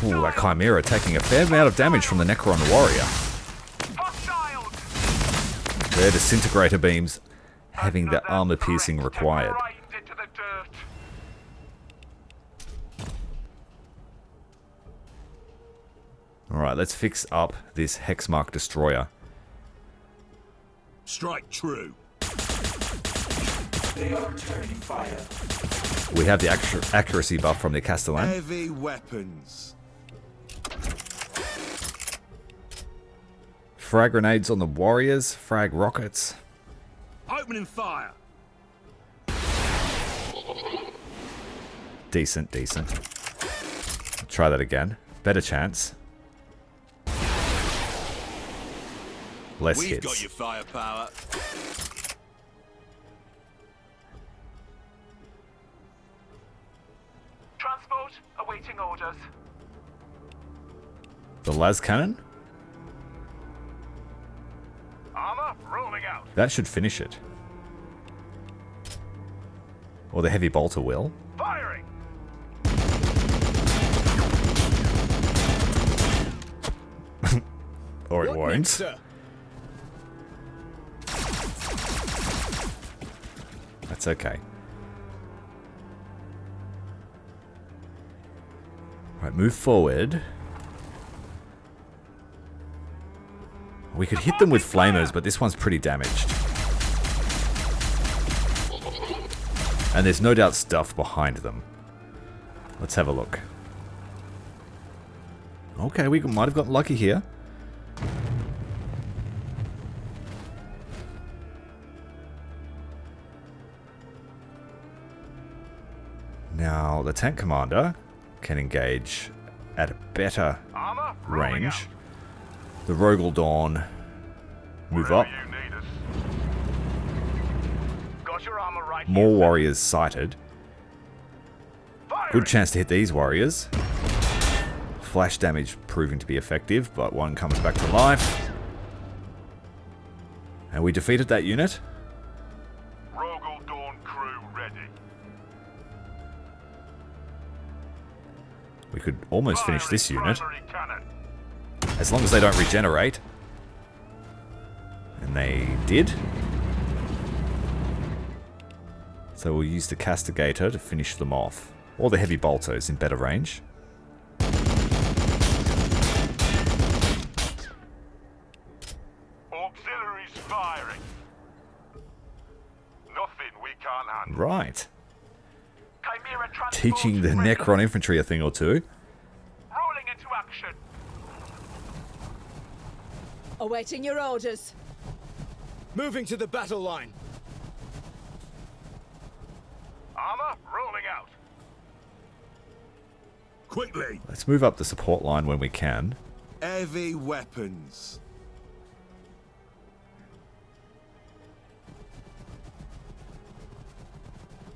Ooh, that Chimera taking a fair amount of damage from the Necron warrior.
Hostiles.
Their disintegrator beams having the armor piercing required.
Grind into the dirt.
Alright, let's fix up this Hexmark destroyer.
Strike true.
They are returning fire.
We have the accuracy buff from the Castellan.
Heavy weapons.
Frag grenades on the warriors. Frag rockets.
Opening fire.
Decent, decent. Try that again. Better chance. Less
We've
hits.
got your firepower.
Transport awaiting orders.
The las cannon?
Armor rolling out.
That should finish it. Or the heavy bolter will.
Firing.
Or it
What
won't.
next, sir?
That's okay. Right, move forward. We could hit them with flamers, but this one's pretty damaged. And there's no doubt stuff behind them. Let's have a look. Okay, we might have gotten lucky here. Now, the tank commander can engage at a better
Armor rolling
range.
out.
The Rogel Dawn move up.
Wherever you need us. Got your armor right
More
here, sir.
warriors sighted.
Firing.
Good chance to hit these warriors. Flash damage proving to be effective, but one comes back to life. And we defeated that unit.
Rogel Dawn crew ready.
We could almost finish this
Firing
unit,
primary cannon.
as long as they don't regenerate. And they did. So we'll use the Castigator to finish them off. Or the Heavy Bolters in better range.
Auxiliaries firing. Nothing we can't handle.
Right.
Chimera transport
Teaching the
ready.
Necron infantry a thing or two.
Rolling into action.
Awaiting your orders.
Moving to the battle line.
Armor rolling out.
Quickly!
Let's move up the support line when we can.
Heavy weapons.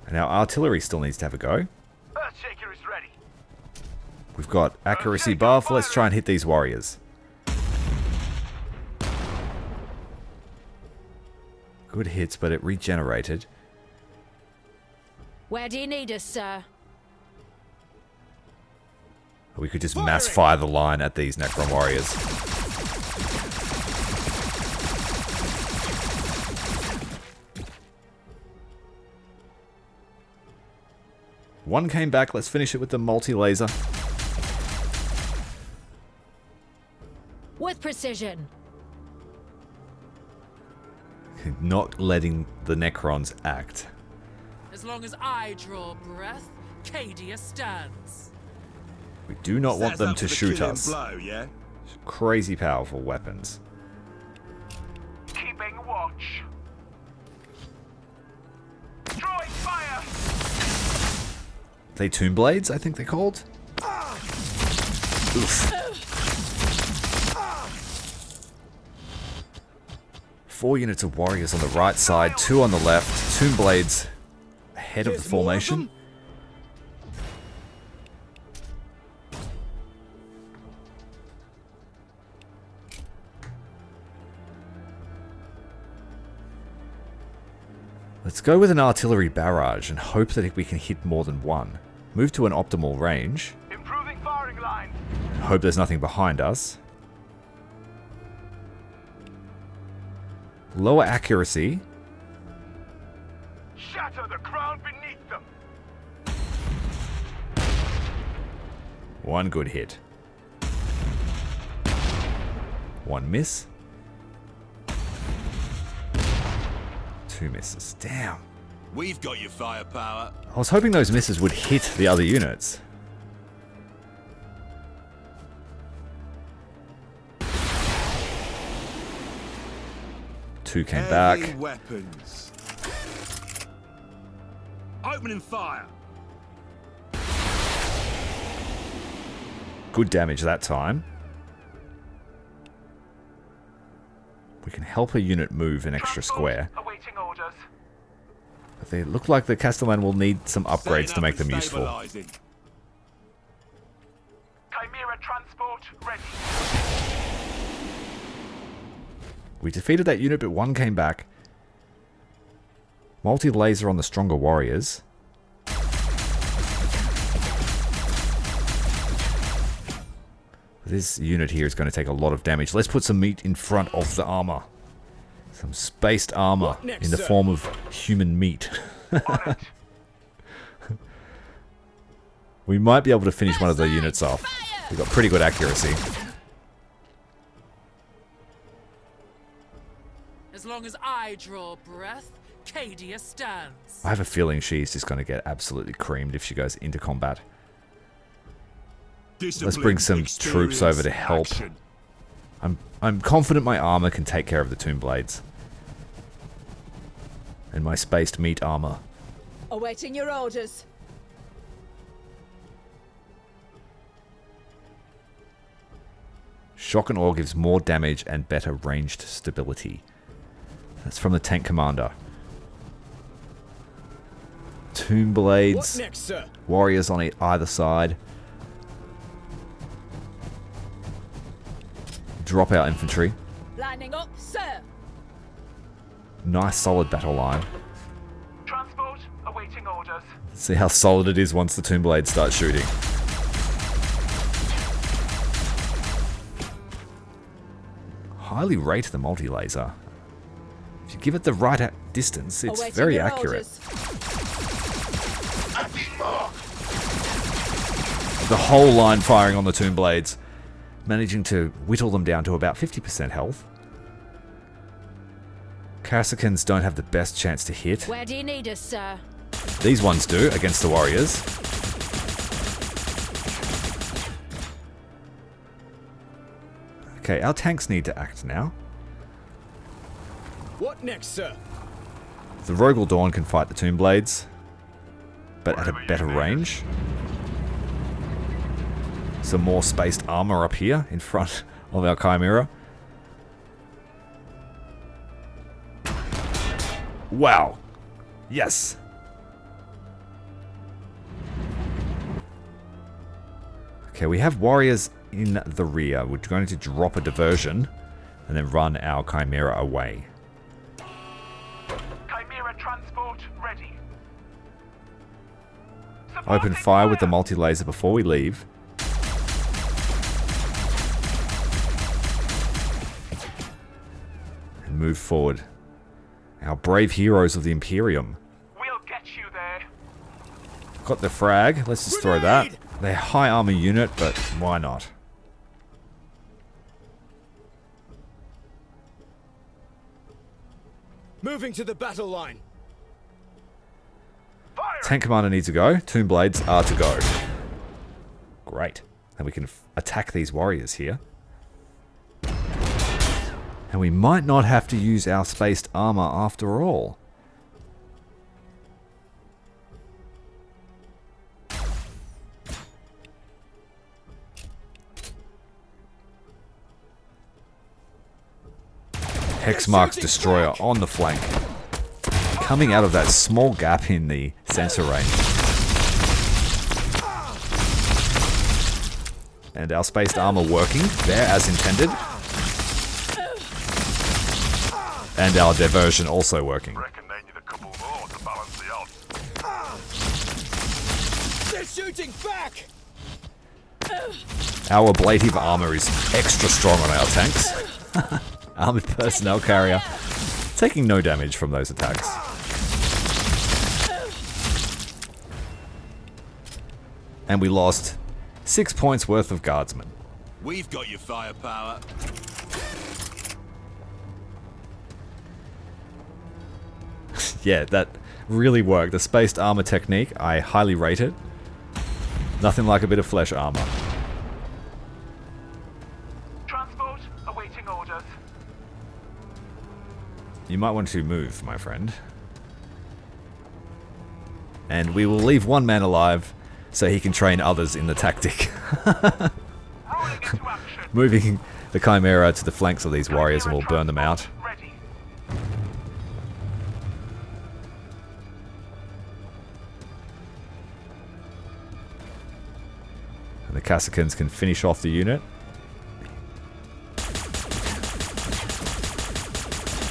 And our artillery still needs to have a go.
Earthshaker is ready.
We've got accuracy buff. Let's try and hit these warriors. Good hits, but it regenerated.
Where do you need us, sir?
We could just mass fire the line at these Necron warriors. One came back. Let's finish it with the multi-laser.
With precision.
Not letting the Necrons act.
As long as I draw breath, Cadia stands.
We do not want
Sets
them
up
to
for the
shoot
killing
us.
Blow, yeah?
Crazy powerful weapons.
Keeping watch. Drawing fire.
They Tomb Blades, I think they're called. Oof. 4 units of warriors on the right side, 2 on the left. Tomb Blades ahead of the
There's more of
formation.
them?
Let's go with an artillery barrage and hope that we can hit more than one. Move to an optimal range.
Improving firing line.
Hope there's nothing behind us. Lower accuracy.
Shatter the ground beneath them.
One good hit. One miss. 2 misses. Damn.
We've got your firepower.
I was hoping those misses would hit the other units. Two came
Heavy
back.
weapons. Opening fire.
Good damage that time. We can help a unit move an extra square.
Awaiting orders.
But they look like the Castellan will need some upgrades
Setting
to
up
make
and
them useful.
stabilising.
Chimera transport ready.
We defeated that unit, but one came back. Multi-laser on the stronger warriors. This unit here is going to take a lot of damage. Let's put some meat in front of the armor. Some spaced armor
What next,
in the
sir?
form of human meat.
On it.
We might be able to finish one of the units off. We've got pretty good accuracy.
As long as I draw breath, Cadia stands.
I have a feeling she's just going to get absolutely creamed if she goes into combat. Let's bring some troops over to help.
Action.
I'm confident my armor can take care of the Tomb Blades. And my spaced meat armor.
Awaiting your orders.
Shock and awe gives more damage and better ranged stability. That's from the tank commander. Tomb blades.
What next, sir?
Warriors on either side. Drop our infantry.
Lining up, sir.
Nice solid battle line.
Transport awaiting orders.
See how solid it is once the tomb blades start shooting. Highly rate the multi-laser. If you give it the right distance, it's
Awaiting
very
your
accurate.
orders.
The whole line firing on the tomb blades, managing to whittle them down to about 50% health. Carsicans don't have the best chance to hit.
Where do you need us, sir?
These ones do, against the warriors. Okay, our tanks need to act now.
What next, sir?
The Rogel Dawn can fight the Tomb Blades, but at a better range. Some more spaced armor up here in front of our Chimera. Wow. Yes. Okay, we have warriors in the rear. We're going to drop a diversion and then run our Chimera away.
Chimera transport ready.
Open fire with the multi-laser before we leave. And move forward. Our brave heroes of the Imperium.
We'll get you there.
Got the frag. Let's just throw that. They're high armor unit, but why not?
Moving to the battle line.
Fire!
Tank commander needs to go. Tomb blades are to go. Great. And we can attack these warriors here. And we might not have to use our spaced armor after all. Hexmark's destroyer on the flank. Coming out of that small gap in the sensor range. And our spaced armor working there as intended. And our diversion also working.
Reckon they need a couple more to balance the odds.
They're shooting back!
Our ablative armor is extra strong on our tanks. Armored personnel carrier taking no damage from those attacks. And we lost 6 points worth of guardsmen.
We've got your firepower.
Yeah, that really worked. The spaced armor technique, I highly rate it. Nothing like a bit of flesh armor.
Transport awaiting orders.
You might want to move, my friend. And we will leave one man alive so he can train others in the tactic.
Rolling into action.
Moving the Chimera to the flanks of these warriors and we'll burn them out.
Ready.
And the Cassicans can finish off the unit.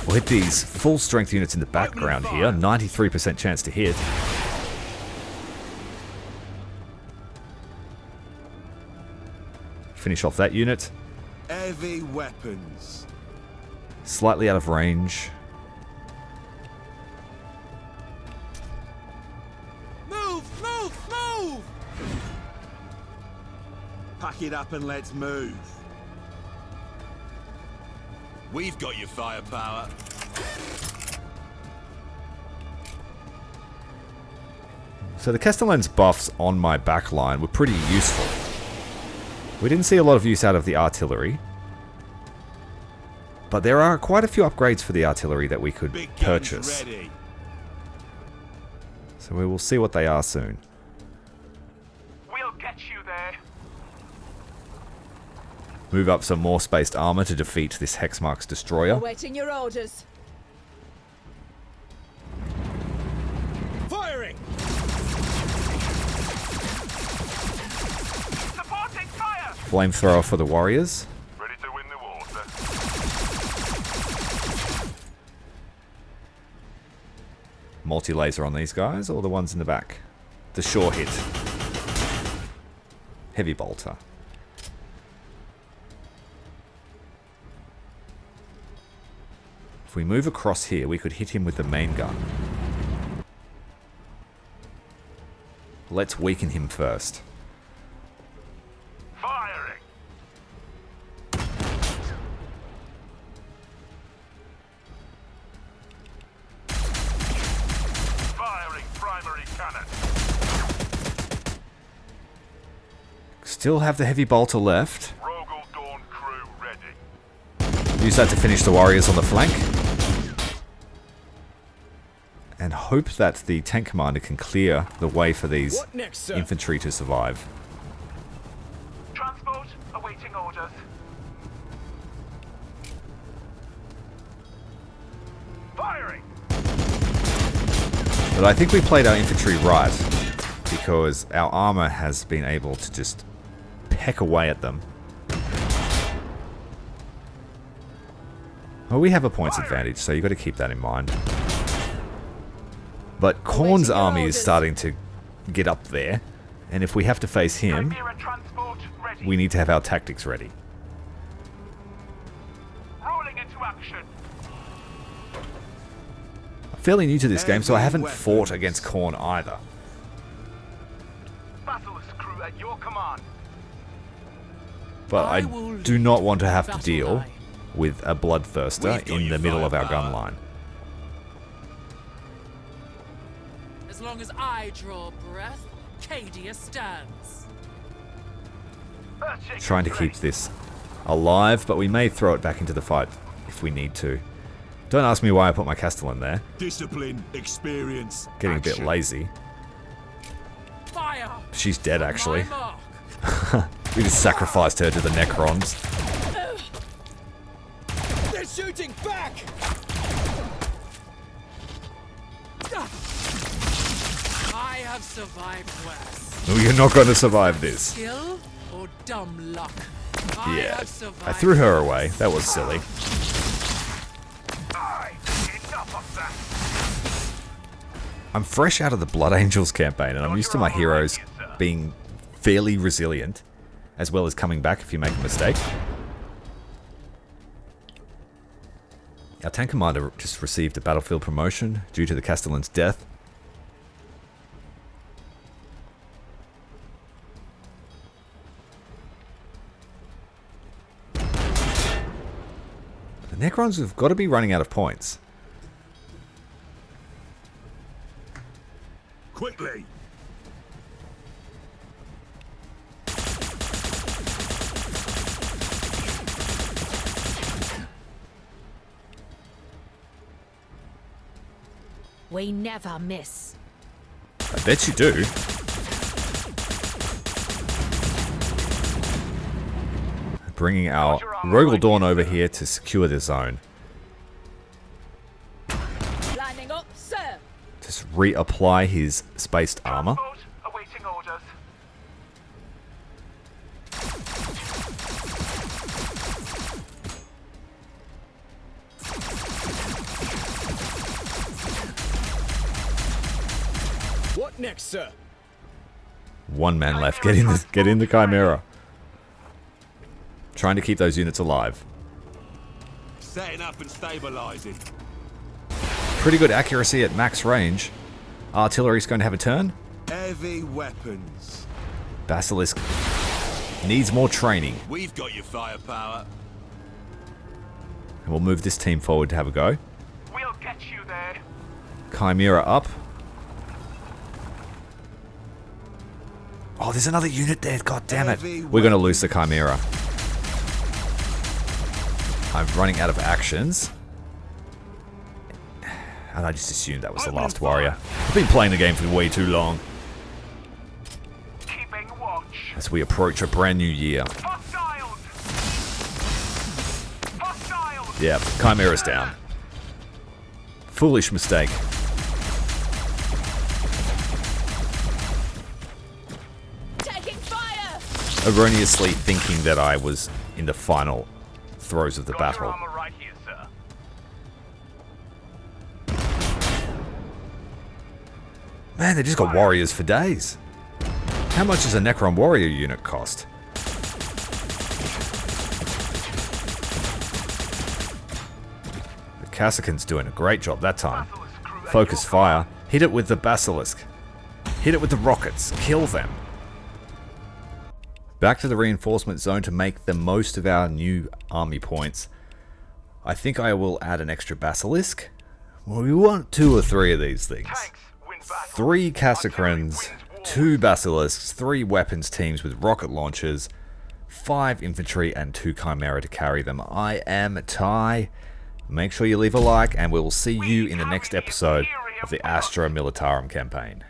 We'll hit these full strength units in the background here. 93% chance to hit. Finish off that unit.
Heavy weapons.
Slightly out of range.
Move! Move! Move! Pack it up and let's move. We've got your firepower.
So the Castellan's buffs on my backline were pretty useful. We didn't see a lot of use out of the artillery. But there are quite a few upgrades for the artillery that we could
Big guns
purchase.
ready.
So we will see what they are soon.
We'll get you there.
Move up some more spaced armor to defeat this Hexmark's destroyer.
Awaiting your orders.
Firing!
Supporting fire!
Flamethrower for the warriors.
Ready to win the water.
Multi-laser on these guys, or the ones in the back? The sure hit. Heavy bolter. If we move across here, we could hit him with the main gun. Let's weaken him first.
Firing! Firing primary cannon.
Still have the heavy bolter left.
Rogel Dawn crew ready.
Use that to finish the warriors on the flank. And hope that the tank commander can clear the way for these
What next, sir?
infantry to survive.
Transport awaiting orders. Firing!
But I think we played our infantry right, because our armor has been able to just peck away at them. Well, we have a points advantage, so you've got to keep that in mind. But Khorne's army is starting to get up there, and if we have to face him,
Chimera transport ready.
we need to have our tactics ready.
Rolling into action.
I'm fairly new to this game, so I haven't
Heavy
fought
weapons.
against Khorne either.
Basilisk crew at your command.
But I
will
do not want to have to
battle
deal
line.
with a bloodthirster
We've got
in
your
the middle of our gun
firepower.
line.
As long as I draw breath, Cadia stands.
Earthshaker
Trying to keep
ready.
this alive, but we may throw it back into the fight if we need to. Don't ask me why I put my Castellan there.
Discipline, experience,
Getting a bit
action.
lazy.
Fire!
She's dead, actually.
My mark.
We just sacrificed her to the Necrons.
They're shooting back!
I have survived worse.
You're not going to survive this.
Skill or dumb luck? I
Yeah,
have survived
I threw her away. That was silly.
Aye, enough of that.
I'm fresh out of the Blood Angels campaign, and I'm used to my heroes being fairly resilient, as well as coming back if you make a mistake. Our tank commander just received a battlefield promotion due to the Castellan's death. The Necrons have got to be running out of points.
Quickly!
We never miss.
I bet you do. Bringing our Rogel Dawn over here to secure the zone.
Lining up, sir.
Just reapply his spaced armor.
Transport awaiting orders.
What next, sir?
One man left. Get in the Chimera. Trying to keep those units alive.
Setting up and stabilizing.
Pretty good accuracy at max range. Artillery's going to have a turn.
Heavy weapons.
Basilisk needs more training.
We've got your firepower.
And we'll move this team forward to have a go.
We'll get you there.
Chimera up. Oh, there's another unit there. God damn it.
Heavy
We're going to lose the Chimera. I'm running out of actions. And I just assumed that was the last warrior. I've been playing the game for way too long.
Keeping watch.
As we approach a brand new year.
Hostiles.
Yeah, Chimera's down. Foolish mistake.
Taking fire!
Erroneously thinking that I was in the final throes of the
Got your
battle.
armor right here, sir.
Man, they just got warriors for days. How much does a Necron warrior unit cost? The Kassakin's doing a great job that time. Focus fire. Hit it with the Basilisk. Hit it with the rockets. Kill them. Back to the reinforcement zone to make the most of our new army points. I think I will add an extra Basilisk. Well, we want 2 or 3 of these things. 3 Kassakrins, 2 Basilisks, 3 weapons teams with rocket launchers, 5 infantry, and 2 Chimera to carry them. I am Ty. Make sure you leave a like, and we will see you in the next episode of the Astra Militarum campaign.